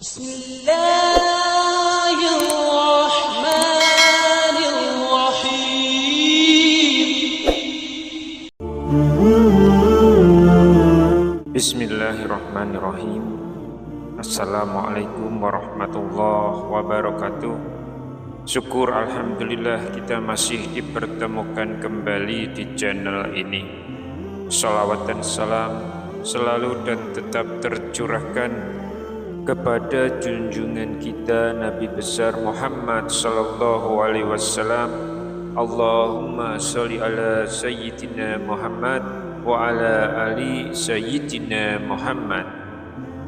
بسم الله الرحمن الرحيم Bismillahirrahmanirrahim. Assalamualaikum warahmatullahi wabarakatuh. Syukur alhamdulillah kita masih dipertemukan kembali di channel ini. Salawat dan salam selalu dan tetap tercurahkan kepada junjungan kita Nabi besar Muhammad sallallahu alaihi wasallam. Allahumma sholli ala sayyidina Muhammad wa ala ali sayyidina Muhammad.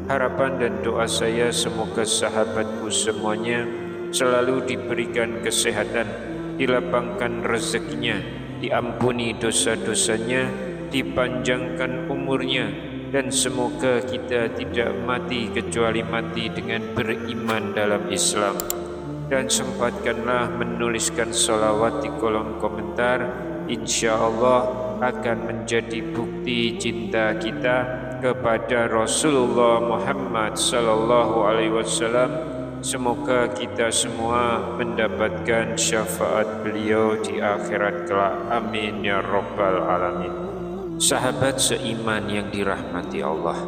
Harapan dan doa saya semoga sahabatku semuanya selalu diberikan kesehatan, dilapangkan rezekinya, diampuni dosa-dosanya, dipanjangkan umurnya, dan semoga kita tidak mati kecuali mati dengan beriman dalam Islam. Dan sempatkanlah menuliskan sholawat di kolom komentar. Insya Allah akan menjadi bukti cinta kita kepada Rasulullah Muhammad sallallahu alaihi wasallam. Semoga kita semua mendapatkan syafaat beliau di akhirat kelak. Amin ya rabbal alamin. Sahabat seiman yang dirahmati Allah,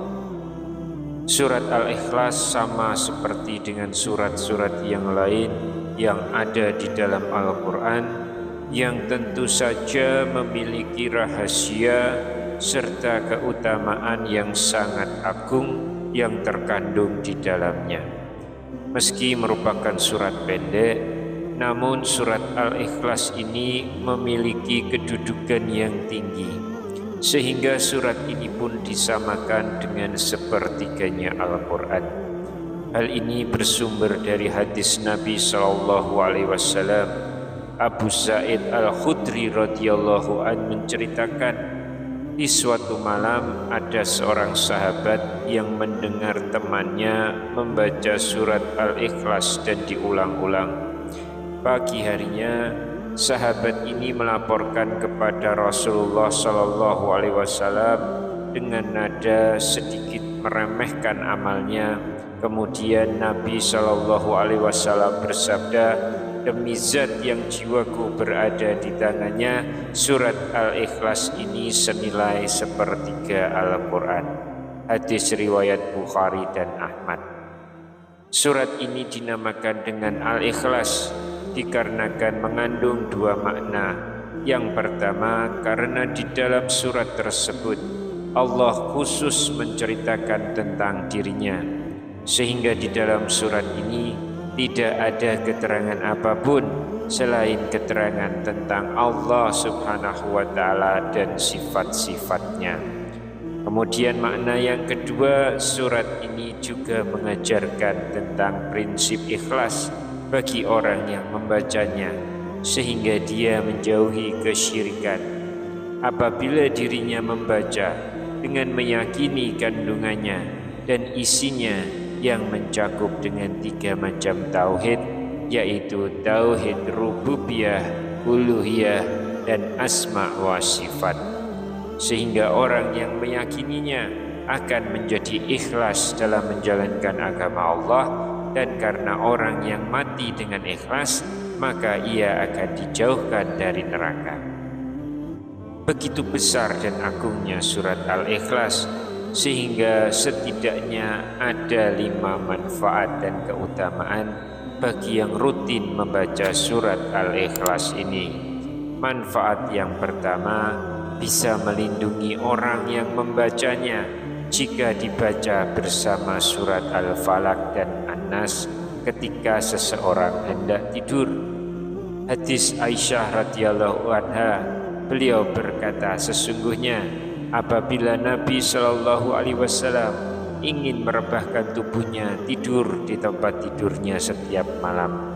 surat Al-Ikhlas sama seperti dengan surat-surat yang lain yang ada di dalam Al-Quran, yang tentu saja memiliki rahasia serta keutamaan yang sangat agung yang terkandung di dalamnya. Meski merupakan surat pendek, namun surat Al-Ikhlas ini memiliki kedudukan yang tinggi, sehingga surat ini pun disamakan dengan sepertiganya Al-Quran. Hal ini bersumber dari hadis Nabi sallallahu alaihi wasallam. Abu Sa'id Al-Khudri radhiyallahu an menceritakan, di suatu malam ada seorang sahabat yang mendengar temannya membaca surat Al-Ikhlas dan diulang-ulang. Pagi harinya sahabat ini melaporkan kepada Rasulullah sallallahu alaihi wasallam dengan nada sedikit meremehkan amalnya. Kemudian Nabi sallallahu alaihi wasallam bersabda, "Demi zat yang jiwaku berada di tangannya, surat Al-Ikhlas ini senilai sepertiga Al-Quran." Hadis riwayat Bukhari dan Ahmad. Surat ini dinamakan dengan Al-Ikhlas dikarenakan mengandung dua makna. Yang pertama, karena di dalam surat tersebut Allah khusus menceritakan tentang dirinya, sehingga di dalam surat ini tidak ada keterangan apapun selain keterangan tentang Allah subhanahu wa ta'ala dan sifat-sifatnya. Kemudian makna yang kedua, surat ini juga mengajarkan tentang prinsip ikhlas bagi orang yang membacanya, sehingga dia menjauhi kesyirikan. Apabila dirinya membaca dengan meyakini kandungannya dan isinya yang mencakup dengan tiga macam tauhid, yaitu tauhid rububiyah, uluhiyah, dan asma wa sifat, sehingga orang yang meyakininya akan menjadi ikhlas dalam menjalankan agama Allah. Dan karena orang yang mati dengan ikhlas, maka ia akan dijauhkan dari neraka. Begitu besar dan agungnya surat Al-Ikhlas, sehingga setidaknya ada 5 manfaat dan keutamaan bagi yang rutin membaca surat Al-Ikhlas ini. Manfaat yang pertama, bisa melindungi orang yang membacanya jika dibaca bersama surat Al-Falaq dan An-Nas ketika seseorang hendak tidur. Hadis Aisyah radhiyallahu anha, beliau berkata, sesungguhnya apabila Nabi sallallahu alaihi wasallam ingin merebahkan tubuhnya tidur di tempat tidurnya setiap malam,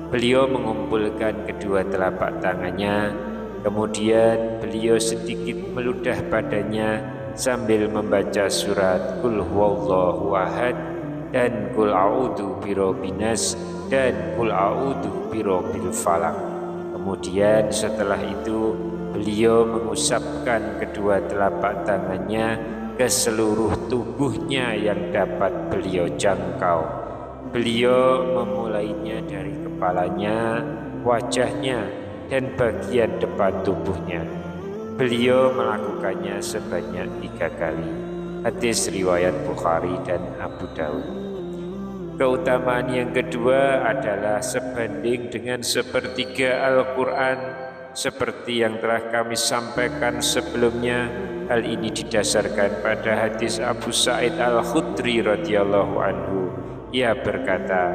beliau mengumpulkan kedua telapak tangannya, kemudian beliau sedikit meludah badannya sambil membaca surat Qul huwallahu ahad dan Qul a'udzu birabbinas dan Qul a'udzu birabbil falaq. Kemudian setelah itu beliau mengusapkan kedua telapak tangannya ke seluruh tubuhnya yang dapat beliau jangkau, Beliau memulainya dari kepalanya, wajahnya, dan bagian depan tubuhnya. Beliau melakukannya sebanyak 3 kali. Hadis riwayat Bukhari dan Abu Daud. Keutamaan yang kedua adalah sebanding dengan sepertiga Al-Quran. Seperti yang telah kami sampaikan sebelumnya, hal ini didasarkan pada hadis Abu Sa'id Al-Khudri radhiyallahu anhu. Ia berkata,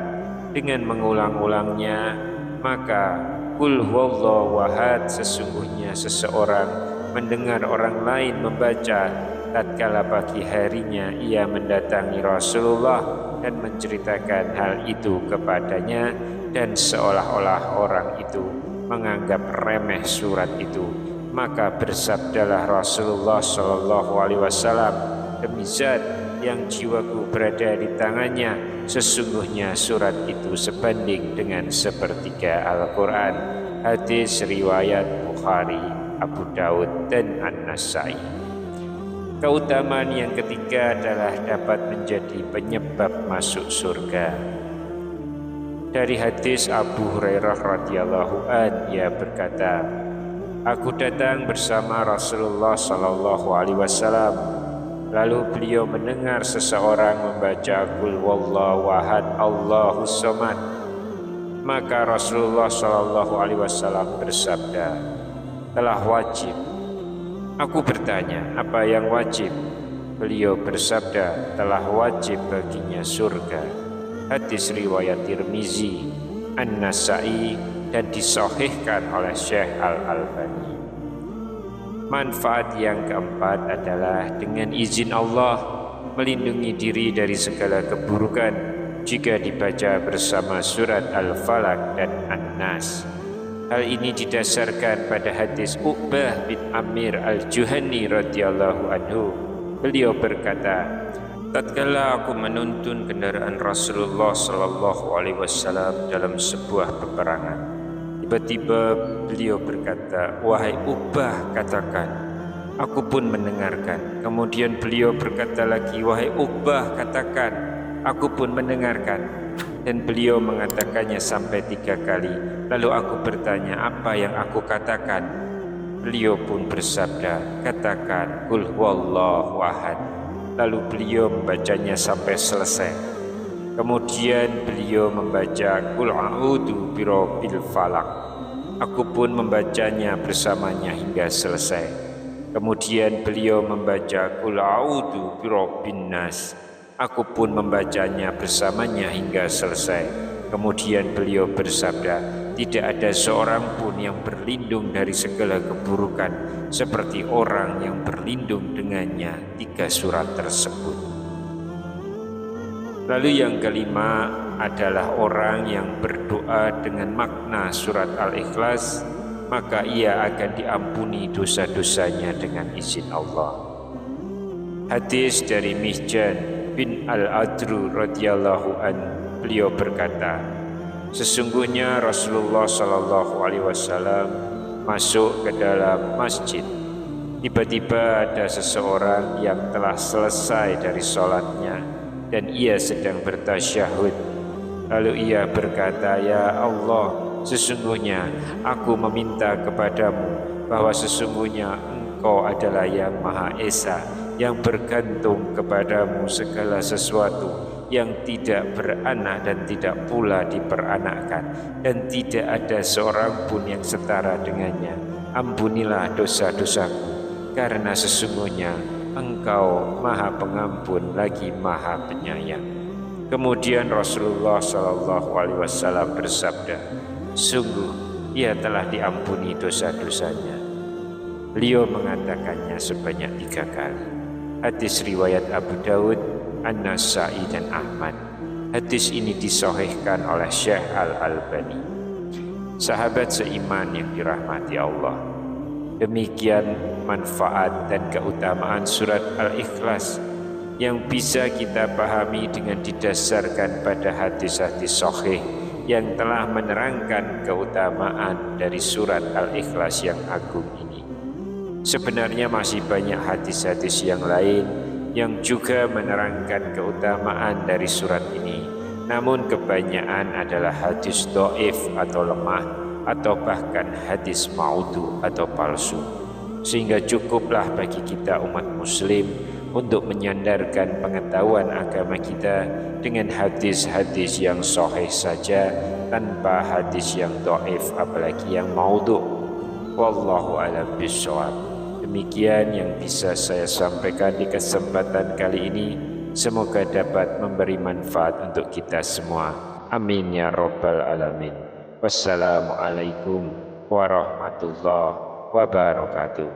dengan mengulang-ulangnya, maka Qul huwallahu ahad, sesungguhnya seseorang mendengar orang lain membaca tatkala pagi harinya ia mendatangi Rasulullah dan menceritakan hal itu kepadanya, dan seolah-olah orang itu menganggap remeh surat itu, maka bersabdalah Rasulullah SAW, demi zat yang jiwaku berada di tangannya, sesungguhnya surat itu sebanding dengan sepertiga Al-Quran. Hadis riwayat Bukhari, Abu Daud, dan An-Nasai. Keutamaan yang ketiga adalah dapat menjadi penyebab masuk surga. Dari hadis Abu Hurairah radhiyallahu an, ia berkata, aku datang bersama Rasulullah SAW. Lalu beliau mendengar seseorang membaca Qul huwallahu ahad Allahus samad. Maka Rasulullah SAW bersabda, telah wajib. Aku bertanya, apa yang wajib? Beliau bersabda, telah wajib baginya surga. Hadis riwayat Tirmizi, An-Nasai, dan disahihkan oleh Syekh Al-Albani. Manfaat yang keempat adalah dengan izin Allah melindungi diri dari segala keburukan jika dibaca bersama surat Al-Falaq dan An-Nas. Hal ini didasarkan pada hadis Uqbah bin Amir Al-Juhani radhiyallahu anhu. Beliau berkata, tatkala aku menuntun kendaraan Rasulullah SAW dalam sebuah peperangan, tiba-tiba beliau berkata, wahai Uqbah, katakan. Aku pun mendengarkan. Kemudian beliau berkata lagi, wahai Uqbah, katakan. Aku pun mendengarkan. Dan beliau mengatakannya sampai 3 kali. Lalu aku bertanya, apa yang aku katakan? Beliau pun bersabda, katakan Qul huwallahu ahad. Lalu beliau membacanya sampai selesai. Kemudian beliau membaca Qul a'udzu birabbil falaq. Aku pun membacanya bersamanya hingga selesai. Kemudian beliau membaca Qul a'udzu birabbin nas. Aku pun membacanya bersamanya hingga selesai. Kemudian beliau bersabda, tidak ada seorang pun yang berlindung dari segala keburukan seperti orang yang berlindung dengannya 3 surat tersebut. Lalu yang kelima adalah orang yang berdoa dengan makna surat Al-Ikhlas, maka ia akan diampuni dosa-dosanya dengan izin Allah. Hadis dari Mihjan bin Al-Adru radhiyallahu an, beliau berkata, sesungguhnya Rasulullah SAW masuk ke dalam masjid. Tiba-tiba ada seseorang yang telah selesai dari sholatnya dan ia sedang bertasyahud. Lalu ia berkata, ya Allah, sesungguhnya aku meminta kepadamu bahwa sesungguhnya Engkau adalah yang Maha Esa, yang bergantung kepadamu segala sesuatu, yang tidak beranak dan tidak pula diperanakkan, dan tidak ada seorang pun yang setara dengannya. Ampunilah dosa-dosaku, karena sesungguhnya Engkau Maha Pengampun lagi Maha Penyayang. Kemudian Rasulullah SAW bersabda, sungguh ia telah diampuni dosa-dosanya. Beliau mengatakannya sebanyak 3 kali. Hadis riwayat Abu Daud, An-Nasai, dan Ahmad. Hadis ini disahihkan oleh Syekh Al-Albani. Sahabat seiman yang dirahmati Allah, demikian manfaat dan keutamaan surat Al-Ikhlas yang bisa kita pahami dengan didasarkan pada hadis-hadis sahih yang telah menerangkan keutamaan dari surat Al-Ikhlas yang agung ini. Sebenarnya masih banyak hadis-hadis yang lain yang juga menerangkan keutamaan dari surat ini, Namun kebanyakan adalah hadis dhaif atau lemah, atau bahkan hadis maudhu atau palsu. Sehingga cukuplah bagi kita umat muslim untuk menyandarkan pengetahuan agama kita dengan hadis-hadis yang sahih saja, tanpa hadis yang dhaif apalagi yang maudhu. Wallahu a'lam bishawab. Demikian yang bisa saya sampaikan di kesempatan kali ini. Semoga dapat memberi manfaat untuk kita semua. Amin ya rabbal alamin. Wassalamualaikum warahmatullahi wabarakatuh.